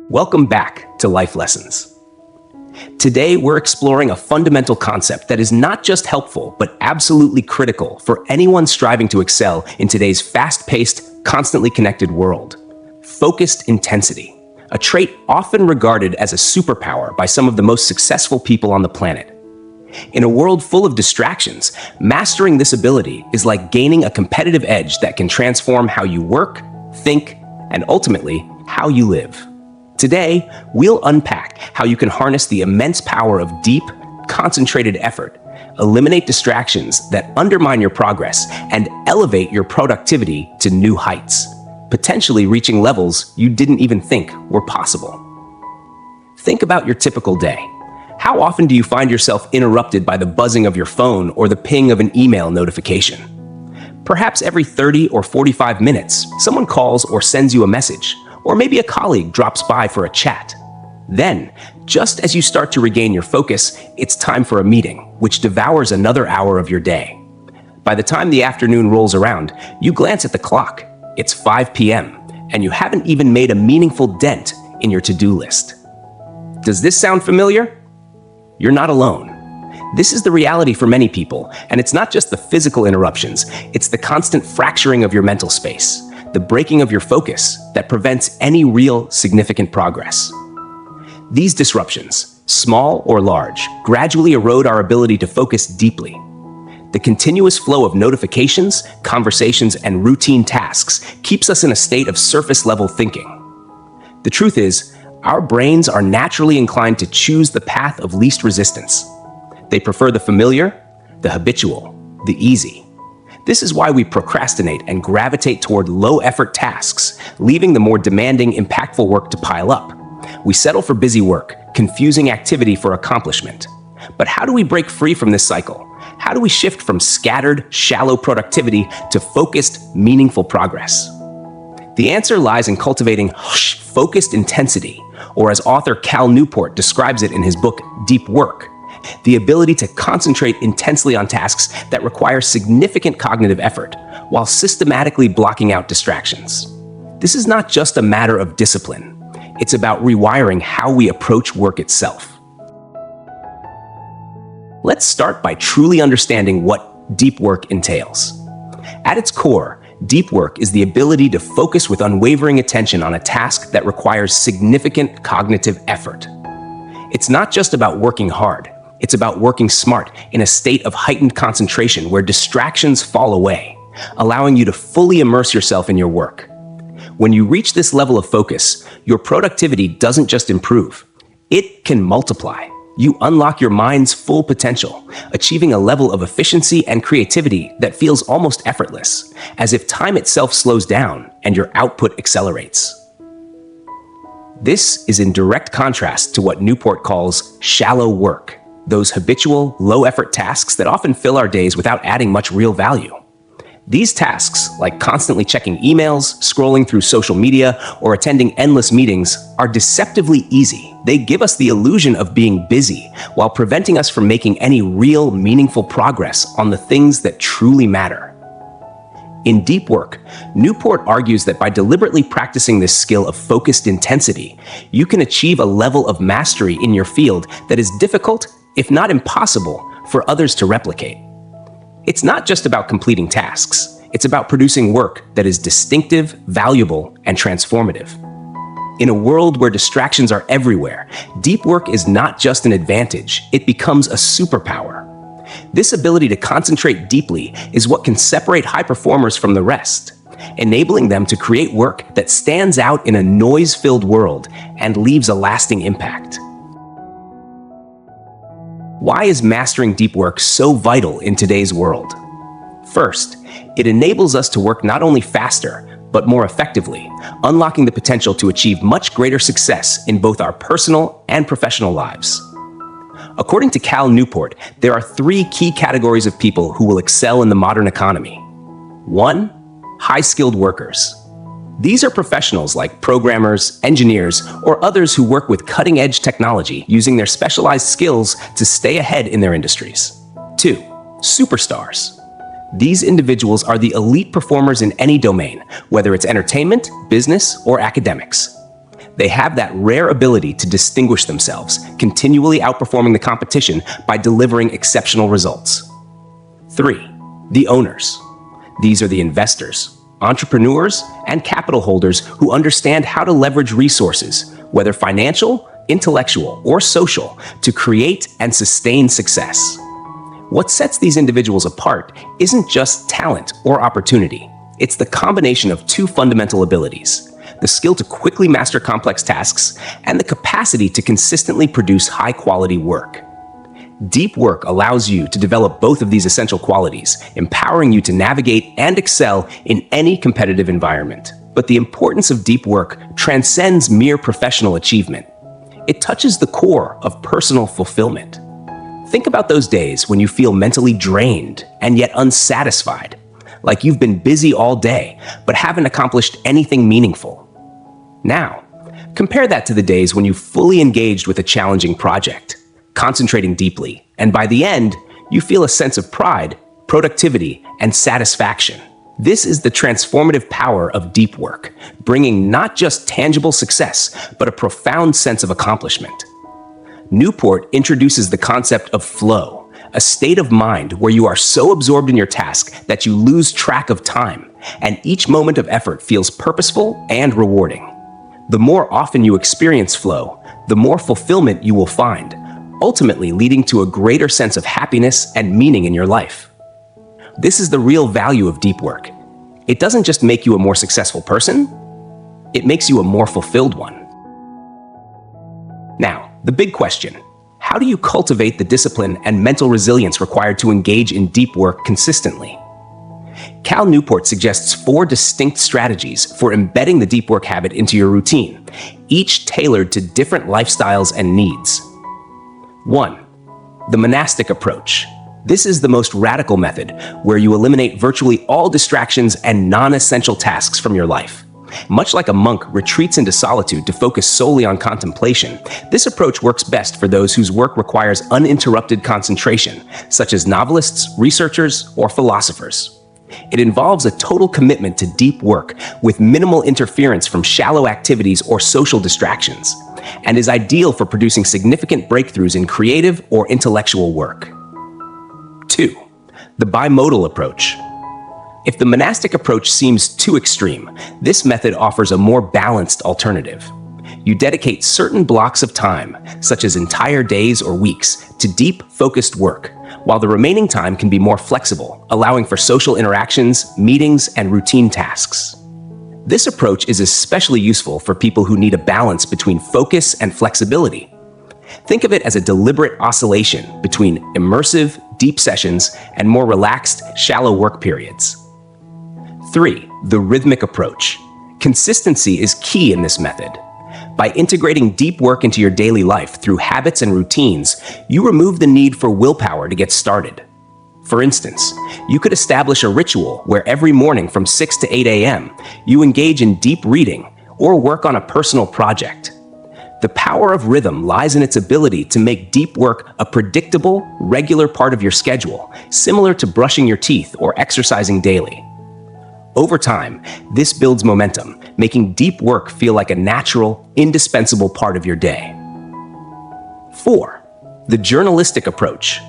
Welcome back to Life Lessons. Today, we're exploring a fundamental concept that is not just helpful, but absolutely critical for anyone striving to excel in today's fast-paced, constantly connected world. Focused intensity, a trait often regarded as a superpower by some of the most successful people on the planet. In a world full of distractions, mastering this ability is like gaining a competitive edge that can transform how you work, think, and ultimately, how you live. Today, we'll unpack how you can harness the immense power of deep, concentrated effort, eliminate distractions that undermine your progress, and elevate your productivity to new heights, potentially reaching levels you didn't even think were possible. Think about your typical day. How often do you find yourself interrupted by the buzzing of your phone or the ping of an email notification? Perhaps every 30 or 45 minutes, someone calls or sends you a message, or maybe a colleague drops by for a chat. Then, just as you start to regain your focus, it's time for a meeting, which devours another hour of your day. By the time the afternoon rolls around, you glance at the clock. It's 5 p.m., and you haven't even made a meaningful dent in your to-do list. Does this sound familiar? You're not alone. This is the reality for many people, and it's not just the physical interruptions, it's the constant fracturing of your mental space, the breaking of your focus that prevents any real significant progress. These disruptions, small or large, gradually erode our ability to focus deeply. The continuous flow of notifications, conversations, and routine tasks keeps us in a state of surface-level thinking. The truth is, our brains are naturally inclined to choose the path of least resistance. They prefer the familiar, the habitual, the easy. This is why we procrastinate and gravitate toward low-effort tasks, leaving the more demanding, impactful work to pile up. We settle for busy work, confusing activity for accomplishment. But how do we break free from this cycle? How do we shift from scattered, shallow productivity to focused, meaningful progress? The answer lies in cultivating focused intensity, or as author Cal Newport describes it in his book, Deep Work, the ability to concentrate intensely on tasks that require significant cognitive effort while systematically blocking out distractions. This is not just a matter of discipline. It's about rewiring how we approach work itself. Let's start by truly understanding what deep work entails. At its core, deep work is the ability to focus with unwavering attention on a task that requires significant cognitive effort. It's not just about working hard. It's about working smart in a state of heightened concentration where distractions fall away, allowing you to fully immerse yourself in your work. When you reach this level of focus, your productivity doesn't just improve, it can multiply. You unlock your mind's full potential, achieving a level of efficiency and creativity that feels almost effortless, as if time itself slows down and your output accelerates. This is in direct contrast to what Newport calls shallow work, those habitual, low-effort tasks that often fill our days without adding much real value. These tasks, like constantly checking emails, scrolling through social media, or attending endless meetings, are deceptively easy. They give us the illusion of being busy, while preventing us from making any real, meaningful progress on the things that truly matter. In Deep Work, Newport argues that by deliberately practicing this skill of focused intensity, you can achieve a level of mastery in your field that is difficult, if not impossible, for others to replicate. It's not just about completing tasks. It's about producing work that is distinctive, valuable, and transformative. In a world where distractions are everywhere, deep work is not just an advantage, it becomes a superpower. This ability to concentrate deeply is what can separate high performers from the rest, enabling them to create work that stands out in a noise-filled world and leaves a lasting impact. Why is mastering deep work so vital in today's world? First, it enables us to work not only faster, but more effectively, unlocking the potential to achieve much greater success in both our personal and professional lives. According to Cal Newport, there are 3 key categories of people who will excel in the modern economy. 1. High-skilled workers. These are professionals like programmers, engineers, or others who work with cutting-edge technology using their specialized skills to stay ahead in their industries. 2. Superstars. These individuals are the elite performers in any domain, whether it's entertainment, business, or academics. They have that rare ability to distinguish themselves, continually outperforming the competition by delivering exceptional results. 3. The owners. These are the investors, entrepreneurs, and capital holders who understand how to leverage resources, whether financial, intellectual, or social, to create and sustain success. What sets these individuals apart isn't just talent or opportunity. It's the combination of two fundamental abilities: the skill to quickly master complex tasks and the capacity to consistently produce high-quality work. Deep work allows you to develop both of these essential qualities, empowering you to navigate and excel in any competitive environment. But the importance of deep work transcends mere professional achievement. It touches the core of personal fulfillment. Think about those days when you feel mentally drained and yet unsatisfied, like you've been busy all day but haven't accomplished anything meaningful. Now, compare that to the days when you fully engaged with a challenging project, concentrating deeply, and by the end, you feel a sense of pride, productivity, and satisfaction. This is the transformative power of deep work, bringing not just tangible success, but a profound sense of accomplishment. Newport introduces the concept of flow, a state of mind where you are so absorbed in your task that you lose track of time, and each moment of effort feels purposeful and rewarding. The more often you experience flow, the more fulfillment you will find, ultimately leading to a greater sense of happiness and meaning in your life. This is the real value of deep work. It doesn't just make you a more successful person, it makes you a more fulfilled one. Now, the big question: how do you cultivate the discipline and mental resilience required to engage in deep work consistently? Cal Newport suggests 4 distinct strategies for embedding the deep work habit into your routine, each tailored to different lifestyles and needs. 1. The monastic approach. This is the most radical method, where you eliminate virtually all distractions and non-essential tasks from your life. Much like a monk retreats into solitude to focus solely on contemplation, this approach works best for those whose work requires uninterrupted concentration, such as novelists, researchers, or philosophers. It involves a total commitment to deep work with minimal interference from shallow activities or social distractions, and is ideal for producing significant breakthroughs in creative or intellectual work. 2. The bimodal approach. If the monastic approach seems too extreme, this method offers a more balanced alternative. You dedicate certain blocks of time, such as entire days or weeks, to deep, focused work, while the remaining time can be more flexible, allowing for social interactions, meetings, and routine tasks. This approach is especially useful for people who need a balance between focus and flexibility. Think of it as a deliberate oscillation between immersive, deep sessions and more relaxed, shallow work periods. 3. The rhythmic approach. Consistency is key in this method. By integrating deep work into your daily life through habits and routines, you remove the need for willpower to get started. For instance, you could establish a ritual where every morning from 6 to 8 a.m., you engage in deep reading or work on a personal project. The power of rhythm lies in its ability to make deep work a predictable, regular part of your schedule, similar to brushing your teeth or exercising daily. Over time, this builds momentum, making deep work feel like a natural, indispensable part of your day. 4. The journalistic approach.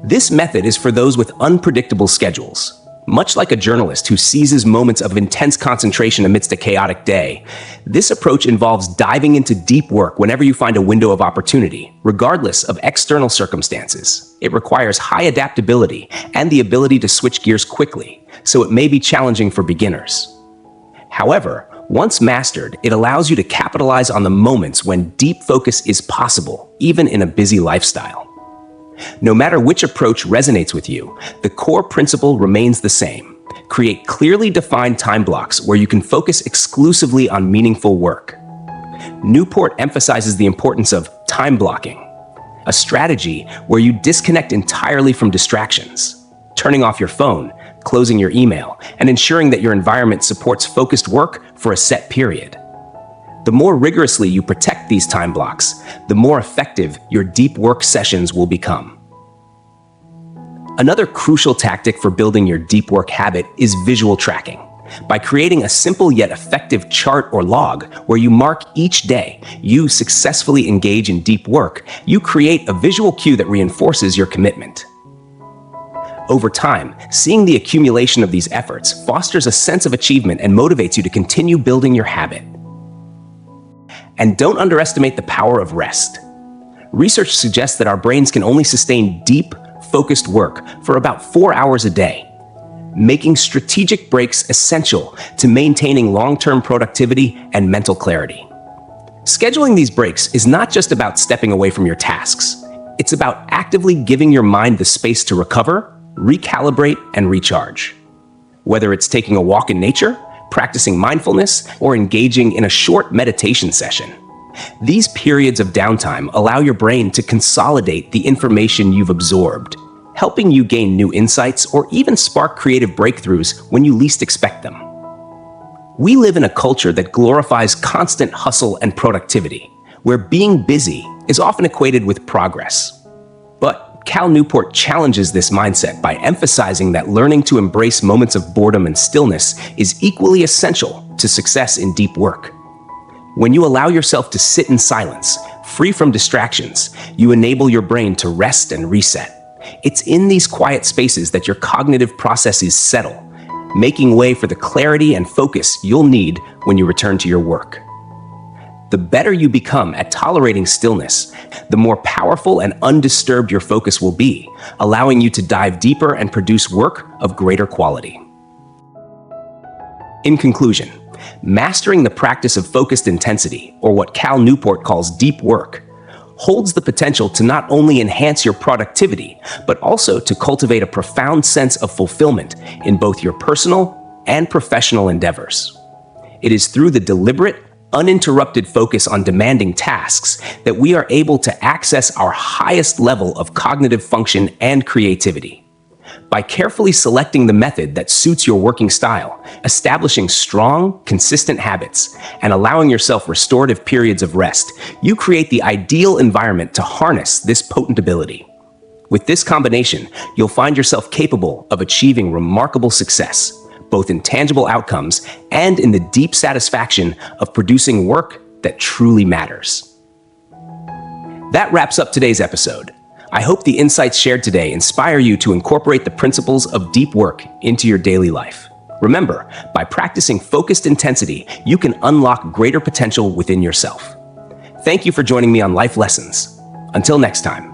This method is for those with unpredictable schedules. Much like a journalist who seizes moments of intense concentration amidst a chaotic day, this approach involves diving into deep work whenever you find a window of opportunity, regardless of external circumstances. It requires high adaptability and the ability to switch gears quickly, so it may be challenging for beginners. However, once mastered, it allows you to capitalize on the moments when deep focus is possible, even in a busy lifestyle. No matter which approach resonates with you, the core principle remains the same. Create clearly defined time blocks where you can focus exclusively on meaningful work. Newport emphasizes the importance of time blocking, a strategy where you disconnect entirely from distractions, turning off your phone, closing your email, and ensuring that your environment supports focused work for a set period. The more rigorously you protect these time blocks, the more effective your deep work sessions will become. Another crucial tactic for building your deep work habit is visual tracking. By creating a simple yet effective chart or log where you mark each day you successfully engage in deep work, you create a visual cue that reinforces your commitment. Over time, seeing the accumulation of these efforts fosters a sense of achievement and motivates you to continue building your habit. And don't underestimate the power of rest. Research suggests that our brains can only sustain deep, focused work for about 4 hours a day, making strategic breaks essential to maintaining long-term productivity and mental clarity. Scheduling these breaks is not just about stepping away from your tasks. It's about actively giving your mind the space to recover, recalibrate, and recharge. Whether it's taking a walk in nature, practicing mindfulness, or engaging in a short meditation session, these periods of downtime allow your brain to consolidate the information you've absorbed, helping you gain new insights or even spark creative breakthroughs when you least expect them. We live in a culture that glorifies constant hustle and productivity, where being busy is often equated with progress. But Cal Newport challenges this mindset by emphasizing that learning to embrace moments of boredom and stillness is equally essential to success in deep work. When you allow yourself to sit in silence, free from distractions, you enable your brain to rest and reset. It's in these quiet spaces that your cognitive processes settle, making way for the clarity and focus you'll need when you return to your work. The better you become at tolerating stillness, the more powerful and undisturbed your focus will be, allowing you to dive deeper and produce work of greater quality. In conclusion, mastering the practice of focused intensity, or what Cal Newport calls deep work, holds the potential to not only enhance your productivity, but also to cultivate a profound sense of fulfillment in both your personal and professional endeavors. It is through the deliberate, uninterrupted focus on demanding tasks that we are able to access our highest level of cognitive function and creativity. By carefully selecting the method that suits your working style, establishing strong, consistent habits, and allowing yourself restorative periods of rest, you create the ideal environment to harness this potent ability. With this combination, you'll find yourself capable of achieving remarkable success, both in tangible outcomes and in the deep satisfaction of producing work that truly matters. That wraps up today's episode. I hope the insights shared today inspire you to incorporate the principles of deep work into your daily life. Remember, by practicing focused intensity, you can unlock greater potential within yourself. Thank you for joining me on Life Lessons. Until next time.